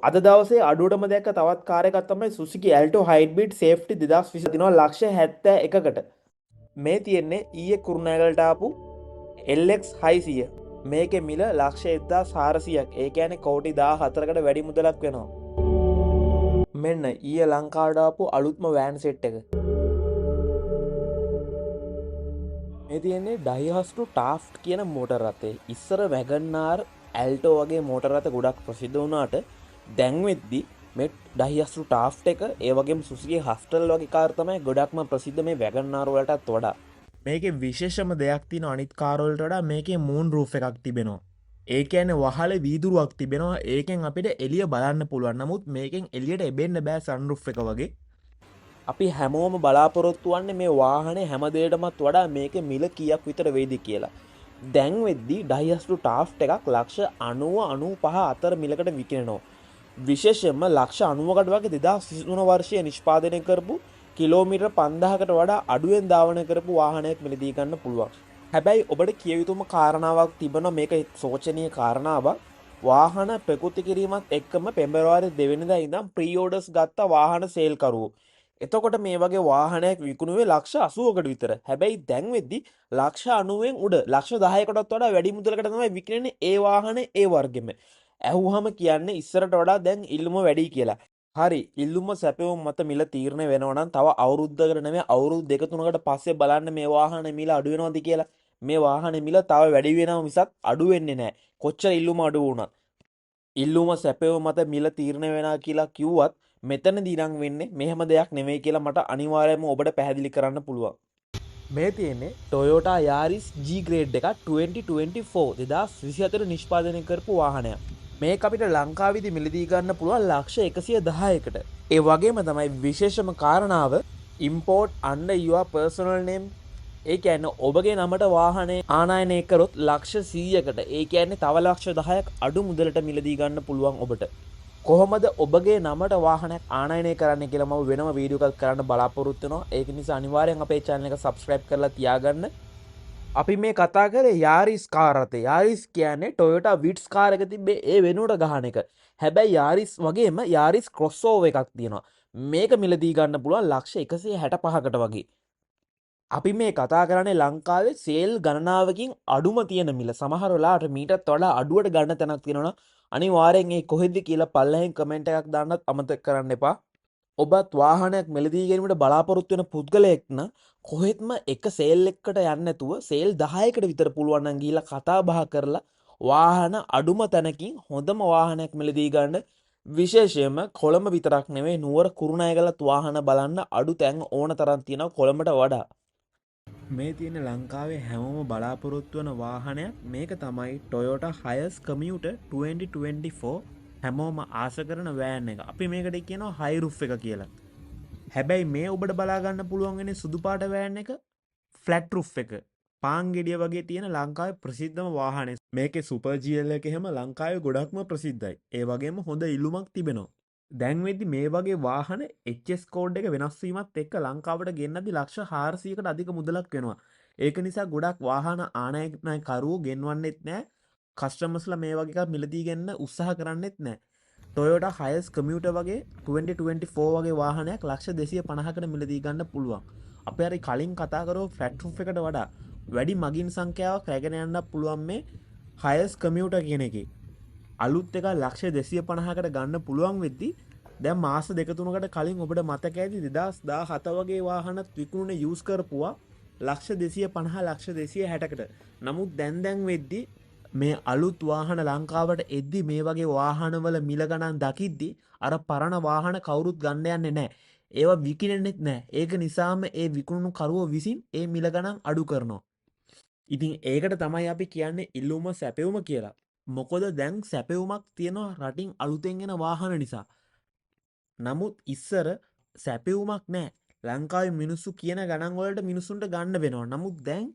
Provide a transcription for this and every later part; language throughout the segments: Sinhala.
අද දවසේ අඩුවටම දැක්ක තවත් කාර් එකක් තමයි Suzuki Alto Hybrid Safety 2020 දිනවා ලක්ෂ 71කට. මේ තියෙන්නේ ඊයේ කුරුණෑගලට ආපු LX 600. මේකේ මිල ලක්ෂ 1400ක්. ඒ කියන්නේ කෝටි 14කට වැඩි මුදලක් වෙනවා. මෙන්න ඊයේ ලංකාවට ආපු අලුත්ම වෑන් සෙට් එක. මේ තියෙන්නේ Daihatsu Taft කියන මෝටර් රථේ. ඉස්සර WagonR Alto වගේ මෝටර් රථ ගොඩක් ප්‍රසිද්ධ වුණාට දැන් වෙද්දි මේ Daihatsu Taft එක ඒ වගේම Suzuki Hustle වගේ කාර් තමයි ගොඩක්ම ප්‍රසිද්ධ මේ WagonR වලටත් වඩා. මේකේ විශේෂම දෙයක් තියෙන අනිත් කාර් වලට වඩා මේකේ මූන් රූෆ් එකක් තිබෙනවා. ඒ කියන්නේ වහලේ වීදුරුවක් තිබෙනවා. ඒකෙන් අපිට එළිය බලන්න පුළුවන්. නමුත් මේකෙන් එළියට එබෙන්න බෑ සන්රූෆ් එක වගේ. අපි හැමෝම බලාපොරොත්තු වන්නේ මේ වාහනේ හැම දෙයකටමත් වඩා මේකේ මිල කීයක් විතර වෙයිද කියලා. දැන් වෙද්දි Daihatsu Taft එකක් ලක්ෂ 90 95 අතර මිලකට විකිණෙනවා. විශේෂයෙන්ම ලක්ෂ 90කට වගේ 2023 වර්ෂයේ නිෂ්පාදනය කරපු කිලෝමීටර් 5000කට වඩා අඩුවෙන් ධාවන කරපු වාහනයක් මිලදී ගන්න පුළුවන්. හැබැයි ඔබට කිය යුතුම කාරණාවක් තිබෙනවා. මේක සෝචනීය කාරණාවක්. වාහන ප්‍රකෘති කිරීමත් එක්කම පෙබරවාරි 2 වෙනිදා ඉඳන් ප්‍රී ඕඩර්ස් ගත්ත වාහන සේල්කරුවෝ. එතකොට මේ වගේ වාහනයක් විකුණුවේ ලක්ෂ 80කට විතර. හැබැයි දැන් වෙද්දි ලක්ෂ 90න් උඩ ලක්ෂ 10කටත් වඩා වැඩි මුදලකට තමයි විකිණෙන්නේ ඒ වාහනේ ඒ වර්ගෙම. ඇහුවහම කියන්නේ ඉස්සරට වඩා දැන් ඉල්ලුම වැඩි කියලා. හරි ඉල්ලුම සැපෙවුම් මත මිල තීරණය වෙනවා නම් තව අවුරුද්දකට නෙමෙයි අවුරුදු දෙක තුනකට පස්සේ බලන්න මේ වාහනේ මිල අඩු වෙනවද කියලා. මේ වාහනේ මිල තව වැඩි වෙනවා මිසක් අඩු වෙන්නේ නැහැ. කොච්චර ඉල්ලුම අඩු වුණත්. ඉල්ලුම සැපෙවුම් මත මිල තීරණය වෙනවා කියලා කිව්වත් මෙතනදී නම් වෙන්නේ මෙහෙම දෙයක් නෙමෙයි කියලා මට අනිවාර්යයෙන්ම ඔබට පැහැදිලි කරන්න පුළුවන්. මේ තියෙන්නේ Toyota Yaris G Grade එක 2024 2024 නිෂ්පාදනය කරපු වාහනයක්. මේක අපිට ලංකාවේදී මිලදී ගන්න පුළුවන් ලක්ෂ 110කට. ඒ වගේම තමයි විශේෂම කාරණාව import under your personal name. ඒ කියන්නේ ඔබගේ නමට වාහනේ ආනයනය කරොත් ලක්ෂ 100කට. ඒ කියන්නේ තව ලක්ෂ 10ක් අඩු මුදලට මිලදී ගන්න පුළුවන් ඔබට. කොහොමද ඔබගේ නමට වාහනයක් ආනයනය කරන්න කියලා මම වෙනම වීඩියෝ එකක් කරන්න බලාපොරොත්තු වෙනවා. ඒක නිසා අනිවාර්යෙන් අපේ channel එක subscribe කරලා තියාගන්න. අපි මේ කතා කරේ Yaris කාර් රථේ. Yaris කියන්නේ Toyota Vitz කාර් එක තිබ්බේ ඒ වෙනුවට ගහන එක. හැබැයි Yaris වගේම Yaris crossover එකක් තියෙනවා. මේක මිලදී ගන්න පුළුවන් ලක්ෂ 165කට වගේ. අපි මේ කතා කරන්නේ ලංකාවේ සේල් ගණනාවකින් අඩුම තියෙන මිල. සමහර වෙලාවට මීටත් වඩා අඩුවට ගන්න තැනක් තියෙනවා. අනිවාර්යෙන් ඒ කොහෙද කියලා පල්ලෙහෙන් කමෙන්ට් එකක් දාන්නත් අමතක කරන්න එපා. ඔබත් වාහනයක් මිලදී ගැනීමට බලාපොරොත්තු වෙන පුද්ගලයෙක් නම් කොහෙත්ම එක සේල් එකකට යන්නේ නැතුව සේල් 10කට විතර පුළුවන් නම් ගිහිල්ලා කතා බහ කරලා වාහන අඩුම තැනකින් හොඳම වාහනයක් මිලදී ගන්න. විශේෂයෙන්ම කොළඹ විතරක් නෙවෙයි නුවර කුරුණෑගලත් වාහන බලන්න අඩු තැන් ඕන තරම් තියෙනවා කොළඹට වඩා. මේ තියෙන ලංකාවේ හැමෝම බලාපොරොත්තු වන වාහනයක් මේක තමයි Toyota Hiace Commuter 2024 හැමෝම ආස කරන වෑන් එක. අපි මේකට කියනවා high roof එක කියලා. හැබැයි මේ ඔබට බලා ගන්න පුළුවන් වෙන්නේ සුදු පාට වෑන් එක flat roof එක. පාන් ගෙඩිය වගේ තියෙන ලංකාවේ ප්‍රසිද්ධම වාහනේ. මේකේ Super GL එක එහෙම ලංකාවේ ගොඩක්ම ප්‍රසිද්ධයි. ඒ වගේම හොඳ ඉල්ලුමක් තිබෙනවා. දැන් වෙද්දි මේ වගේ වාහන HS කෝඩ් එක වෙනස් වීමත් එක්ක ලංකාවට ගෙන්නද්දි ලක්ෂ 400කට අධික මුදලක් වෙනවා. ඒක නිසා ගොඩක් වාහන ආනයනකරුවෝ ගෙන්වන්නෙත් නැහැ. කස්ටමර්ස්ලා මේ වගේ එකක් මිලදී ගන්න උත්සාහ කරන්නෙත් නැහැ. Toyota Hiace Commuter වගේ 2024 වගේ වාහනයක් ලක්ෂ 250කට මිලදී ගන්න පුළුවන්. අපි හරි කලින් කතා කරෝ flat roof එකට වඩා වැඩි මගින් සංඛ්‍යාවක් රැගෙන යන්න පුළුවන් මේ Hiace Commuter කියන එකේ. අලුත් එක ලක්ෂ 250කට ගන්න පුළුවන් වෙද්දි දැන් මාස දෙක තුනකට කලින් ඔබට මතක ඇති 2017 වගේ වාහනත් විකුණුනේ යූස් කරපුවා ලක්ෂ 250 ලක්ෂ 260කට. නමුත් දැන් වෙද්දි මේ අලුත් වාහන ලංකාවට එද්දි මේ වගේ වාහනවල මිල ගණන් දකිද්දි අර පරණ වාහන කවුරුත් ගන්න යන්නේ නැහැ. ඒවා විකිණෙන්නෙත් නැහැ. ඒක නිසාම ඒ විකුණු කරුවෝ විසින් ඒ මිල ගණන් අඩු කරනවා. ඉතින් ඒකට තමයි අපි කියන්නේ ඉල්ලුම සැපෙවුම කියලා. මොකද දැන් සැපෙවුමක් තියෙනවා රටින් අලුතෙන් එන වාහන නිසා. නමුත් ඉස්සර සැපෙවුමක් නැහැ. ලංකාවේ මිනිස්සු කියන ගණන් වලට මිනිසුන්ට ගන්න වෙනවා. නමුත් දැන්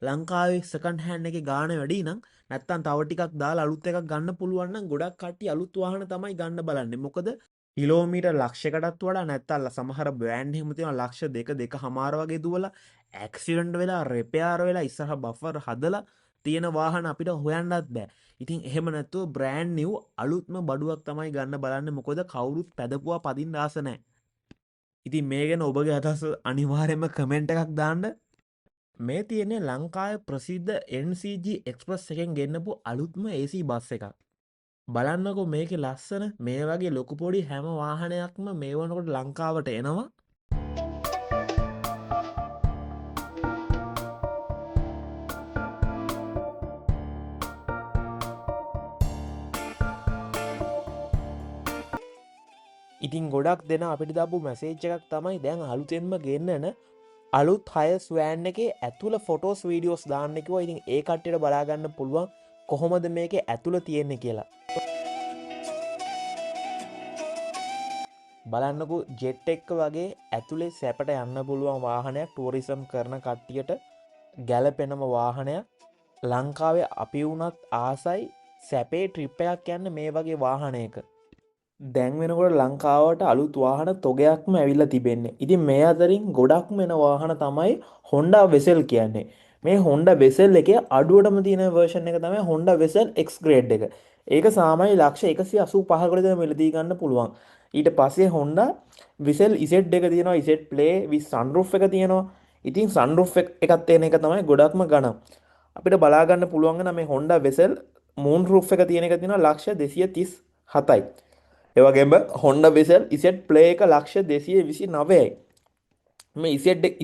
ලංකාවේ සෙකන්ඩ් හෑන්ඩ් එකේ ගාණ වැඩි නම් නැත්තම් තව ටිකක් දාලා අලුත් එකක් ගන්න පුළුවන් නම් ගොඩක් කට්ටිය අලුත් වාහන තමයි ගන්න බලන්නේ. මොකද කිලෝමීටර් ලක්ෂයකටත් වඩා නැත්තම් සමහර බ්‍රෑන්ඩ් එහෙම තියෙනවා ලක්ෂ 2 2.5 වගේ දුවලා ඇක්සිඩන්ට් වෙලා රිපෙයාර් වෙලා ඉස්සරහ බෆර් හදලා තියෙන වාහන අපිට හොයන්නත් බෑ. ඉතින් එහෙම නැතුව බ්‍රෑන්ඩ් නිව් අලුත්ම බඩුවක් තමයි ගන්න බලන්න. මොකද කවුරුත් පැදපුවා පදින්න ආස නැහැ. ඉතින් මේ ගැන ඔබගේ අදහස අනිවාර්යයෙන්ම කමෙන්ට් එකක් දාන්න. මේ තියෙන්නේ ලංකාවේ ප්‍රසිද්ධ NCG එක්ස්ප්‍රස් එකෙන් ගෙන්නපු අලුත්ම AC බස් එකක්. බලන්නකො මේකේ ලස්සන මේ වගේ ලොකු පොඩි හැම වාහනයක්ම මේ වනකොට ලංකාවට එනවා. ඉතින් ගොඩක් දෙන අපිට දාපු මැසේජ් එකක් තමයි දැන් අලුතෙන්ම ගෙන්නන අලුත් 6 ස්වෑන් එකේ ඇතුළ ෆොටෝස් වීඩියෝස් දාන්න කිව්වා. ඉතින් ඒ කට්ටියට බලා ගන්න පුළුවන් කොහොමද මේකේ ඇතුළ තියෙන්නේ කියලා. බලන්නකෝ ජෙට් එක වගේ ඇතුලේ සැපට යන්න පුළුවන් වාහනයක්, ටුවරිසම් කරන කට්ටියට ගැලපෙනම වාහනයක්. ලංකාවේ අපි වුණත් ආසයි සැපේ ට්‍රිප් එකක් යන්න මේ වගේ වාහනයක. දැන් වෙනකොට ලංකාවට අලුත් වාහන තොගයක්ම ඇවිල්ලා තිබෙන්නේ. ඉතින් මේ අතරින් ගොඩක්ම එන වාහන තමයි Honda Vezel කියන්නේ. මේ Honda Vezel එකේ අඩුවටම තියෙන version එක තමයි Honda Vezel X grade එක. ඒක සාමාන්‍ය ලක්ෂ 185කට විතර මිලදී ගන්න පුළුවන්. ඊට පස්සේ Honda Vezel Z එක තියෙනවා, Z Play with sunroof එක තියෙනවා. ඉතින් sunroof එකක් තියෙන එක තමයි ගොඩක්ම ගණන්. අපිට බලා ගන්න පුළුවන් නම් මේ Honda Vezel moon roof එක තියෙන එක තියෙනවා ලක්ෂ 237යි. ඒ වගේම Honda Vezel Z Play එක ලක්ෂ 229යි. මේ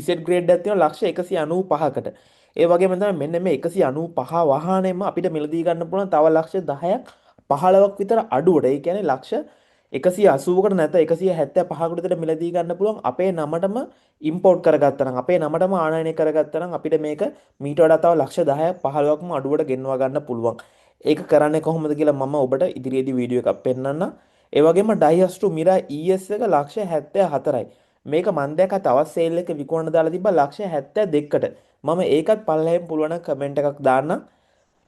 Z grade එකක් තියෙනවා ලක්ෂ 195කට. ඒ වගේම තමයි මෙන්න මේ 195 වාහනේම අපිට මිලදී ගන්න පුළුවන් තව ලක්ෂ 10ක් 15ක් විතර අඩුවට. ඒ කියන්නේ ලක්ෂ 180කට නැත 175කට විතර මිලදී ගන්න පුළුවන් අපේ නමටම ඉම්පෝර්ට් කරගත්තා නම්, අපේ නමටම ආනයනය කරගත්තා නම් අපිට මේක මීට වඩා තව ලක්ෂ 10ක් 15ක්ම අඩුවට ගෙන්වා ගන්න පුළුවන්. ඒක කරන්නේ කොහොමද කියලා මම ඔබට ඉදිරියේදී වීඩියෝ එකක් පෙන්නන්නම්. ඒ වගේම Daihatsu Mira ES එක ලක්ෂ 74යි. මේක මන් දැක්ක තවත් සේල් එක විකුණන දාලා තිබ්බා ලක්ෂ 72කට. මම ඒකත් පල්ලෙහෙන් පුළුවන් නම් කමෙන්ට් එකක් දාන්නම්.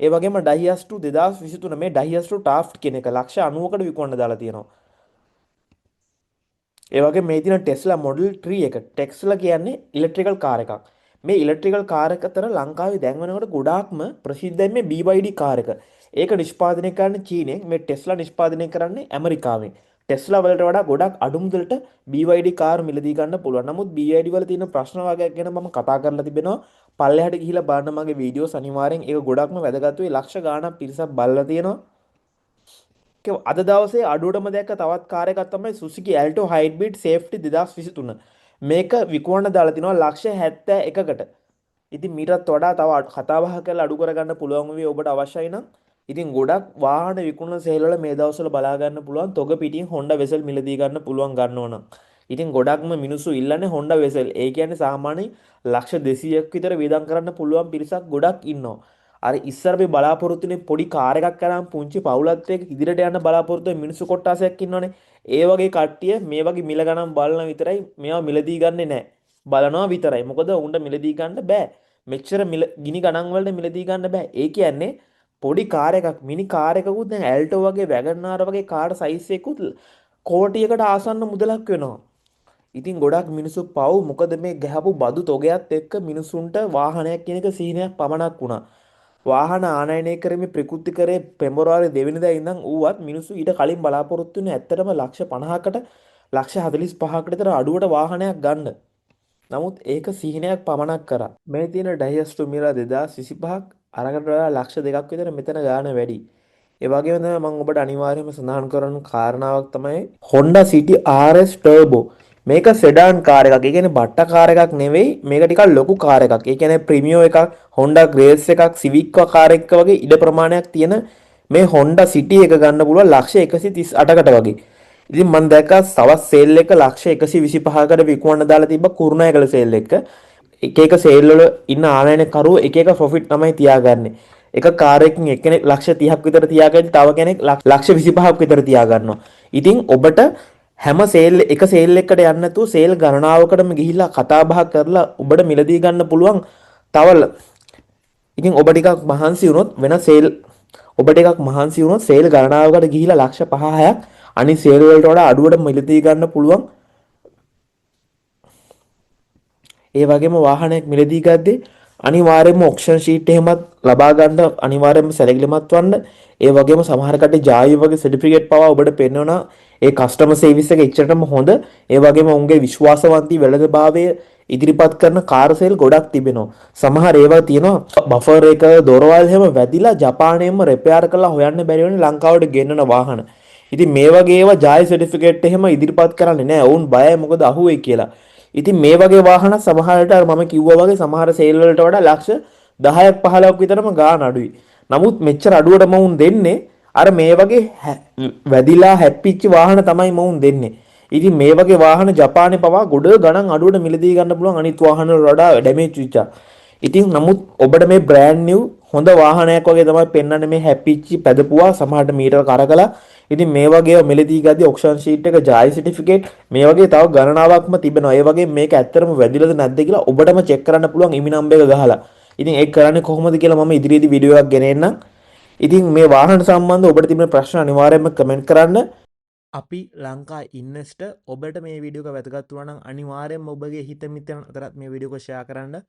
ඒ වගේම Daihatsu 2023 මේ Daihatsu Taft කියන එක ලක්ෂ 90කට විකුණන දාලා තියෙනවා. ඒ වගේ මේ තියෙන Tesla Model 3 එක. Tesla කියන්නේ ඉලෙක්ට්‍රිකල් කාර් එකක්. මේ ඉලෙක්ට්‍රිකල් කාර් එක අතර ලංකාවේ දැන් වෙනකොට ගොඩාක්ම ප්‍රසිද්ධයි මේ BYD කාර් එක. ඒක නිෂ්පාදනය කරන්නේ චීනෙන්, මේ ටෙස්ලා නිෂ්පාදනය කරන්නේ ඇමරිකාවෙන්. ටෙස්ලා වලට වඩා ගොඩක් අඩු මුදලට BYD කාර් මිලදී ගන්න පුළුවන්. නමුත් BYD වල තියෙන ප්‍රශ්න වර්ගයක් ගැන මම කතා කරලා තිබෙනවා. පල්ලෙහාට ගිහිලා බලන්න මගේ වීඩියෝස් අනිවාර්යෙන්. ඒක ගොඩක්ම වැදගත් වෙයි. ලක්ෂ ගාණක් පිරිසක් බලලා තියෙනවා. අද දවසේ අඩුවටම දැක්ක තවත් කාර් එකක් තමයි Suzuki Alto Hybrid Safety 2023. මේක විකුණන දාලා තිනවා ලක්ෂ 71කට. ඉතින් මීටත් වඩා තව කතා බහ කරලා අඩු කරගන්න පුළුවන් වෙයි ඔබට අවශ්‍යයි නම්. ඉතින් ගොඩක් වාහන විකුණන සේල් වල මේ දවස්වල බලා ගන්න පුළුවන් තොග පිටින් Honda Vezel මිලදී ගන්න පුළුවන් ගන්නව නම්. ඉතින් ගොඩක්ම මිනිස්සු ඉල්ලන්නේ Honda Vezel. ඒ කියන්නේ සාමාන්‍ය ලක්ෂ 200ක් විතර වියදම් කරන්න පුළුවන් පිරිසක් ගොඩක් ඉන්නවා. අර ඉස්සර අපි බලාපොරොත්තුනේ පොඩි කාර් එකක් කරාම පුංචි පවුලත් එක්ක ඉදිරියට යන්න බලාපොරොත්තු වෙන මිනිස්සු කොට්ටාසයක් ඉන්නවනේ. ඒ වගේ කට්ටිය මේ වගේ මිල ගණන් බලන විතරයි මේවා මිලදී ගන්නෙ නැහැ. බලනවා විතරයි. මොකද උන්ට මිලදී ගන්න බෑ. මෙච්චර ගිනි ගණන් වලට මිලදී ගන්න බෑ. ඒ කියන්නේ පොඩි කාර් එකක්, මිනි කාර් එකකුත් දැන් ඇල්ටෝ වගේ වැගන්ආර් වගේ කාර් සයිස් එකකුත් කෝටියකට ආසන්න මුදලක් වෙනවා. ඉතින් ගොඩක් මිනිස්සු පව් මොකද මේ ගහපු බදු තොගයත් එක්ක මිනිසුන්ට වාහනයක් කියන එක සීනයක් පමණක් වුණා. වාහන ආනයනය කරමින් ප්‍රකෘති කරේ පෙබරවාරි 2 වෙනිදා ඉඳන් ඌවත් මිනිස්සු ඊට කලින් බලාපොරොත්තු වෙන ඇත්තටම ලක්ෂ 50කට ලක්ෂ 45කට විතර අඩුවට වාහනයක් ගන්න. නමුත් ඒක සිහිනයක් පමණක් කරා. මේ තියෙන Daihatsu Mira 2025ක් අරකට වඩා ලක්ෂ 2ක් විතර මෙතන ගාන වැඩි. ඒ වගේම තමයි මම ඔබට අනිවාර්යයෙන්ම සඳහන් කරන කාරණාවක් තමයි Honda City RS Turbo. මේක සෙඩාන් කාර් එකක්. ඒ කියන්නේ බට්ට කාර් එකක් නෙවෙයි. මේක ටිකක් ලොකු කාර් එකක්. ඒ කියන්නේ ප්‍රීමියම් එකක්, Honda Grace එකක්, Civic කාර් එකක වගේ ඉඩ ප්‍රමාණයක් තියෙන මේ Honda City එක ගන්න පුළුවන් ලක්ෂ 138කට වගේ. ඉතින් මම දැක්කා සවස් සේල් එක ලක්ෂ 125කට විකුණන්න දාලා තිබ්බ කුරුණෑගල සේල් එක. එක එක සේල් වල ඉන්න ආනයනකරුවෝ එක එක ප්‍රොෆිට් තමයි තියාගන්නේ. එක කාර් එකකින් එක්කෙනෙක් ලක්ෂ 30ක් විතර තියාගන්නේ, තව කෙනෙක් ලක්ෂ 25ක් විතර තියාගන්නවා. ඉතින් ඔබට හැම සේල් එක සේල් එකකට යන්න නැතුව සේල් ගණනාවකටම ගිහිල්ලා කතා බහ කරලා ඔබට මිලදී ගන්න පුළුවන්. තව ඉතින් ඔබ ටිකක් මහන්සි වුණොත් වෙන සේල් ඔබ ටිකක් මහන්සි වුණොත් සේල් ගණනාවකට ගිහිල්ලා ලක්ෂ 5-6ක් අනිත් සේල් වලට වඩා අඩුවට මිලදී ගන්න පුළුවන්. ඒ වගේම වාහනයක් මිලදී ගද්දී අනිවාර්යයෙන්ම ඔක්ෂන් ෂීට් එහෙමත් ලබා ගන්න අනිවාර්යයෙන්ම සැලකිලිමත් වන්න. ඒ වගේම සමහර කට්ටිය ජායි වගේ සර්ටිෆිකේට් පවා ඔබට පෙන්වනවා. ඒ කස්ටමර් සර්විස් එක එච්චරටම හොඳ. ඒ වගේම උන්ගේ විශ්වාසවන්තී වෙළඳභාවය ඉදිරිපත් කරන කාර් සේල් ගොඩක් තිබෙනවා. සමහර ඒවා තියෙනවා බෆර් එක දොරවල් හැම වැදිලා ජපානයෙන්ම රිපෙයාර් කරලා හොයන්න බැරි වෙන ලංකාවට ගෙන්නන වාහන. ඉතින් මේ වගේ ඒවා ජායි සර්ටිෆිකේට් එහෙම ඉදිරිපත් කරන්නේ නැහැ. ඔවුන් බයයි මොකද අහුවෙයි කියලා. ඉතින් මේ වගේ වාහන සමහරට අර මම කිව්වා වගේ සමහර සේල් වලට වඩා ලක්ෂ 10ක් 15ක් විතරම ගාණ අඩුයි. නමුත් මෙච්චර අඩුවට මොවුන් දෙන්නේ අර මේ වගේ වැදිලා හැප්පිච්ච වාහන තමයි මොවුන් දෙන්නේ. ඉතින් මේ වගේ වාහන ජපානයේ පවා ගොඩ ගණන් අඩුවට මිලදී ගන්න පුළුවන් අනිත් වාහන වලට වඩා ඩැමේජ් වෙච්චා. ඉතින් නමුත් ඔබට මේ බ්‍රෑන්ඩ් නිව් හොඳ වාහනයක් වගේ තමයි පෙන්වන්නේ මේ හැප්පිච්ච පැදපුවා සමහරට මීටර කරකලා. ඉතින් මේ වගේ මිලදී ගද්දී ඔක්ෂන් ෂීට් එක ජායි සර්ටිෆිකේට් මේ වගේ තව ගණනාවක්ම තිබෙනවා. ඒ වගේ මේක ඇත්තටම වැදිලාද නැද්ද කියලා ඔබටම චෙක් කරන්න පුළුවන් ඉමි නම්බර් එක ගහලා. ඉතින් ඒක කරන්නේ කොහොමද කියලා මම ඉදිරියේදී වීඩියෝ එකක් ගෙනෙන්නම්. ඉතින් මේ වාහන සම්බන්ධව ඔබට තිබෙන ප්‍රශ්න අනිවාර්යයෙන්ම කමෙන්ට් කරන්න. අපි ලංකා ඉන්වෙස්ටර් ඔබට මේ වීඩියෝ එක වැදගත් වුණා නම් අනිවාර්යයෙන්ම ඔබගේ හිත මිත්‍රයන් අතරත් මේ වීඩියෝ එක ෂෙයා කරන්න.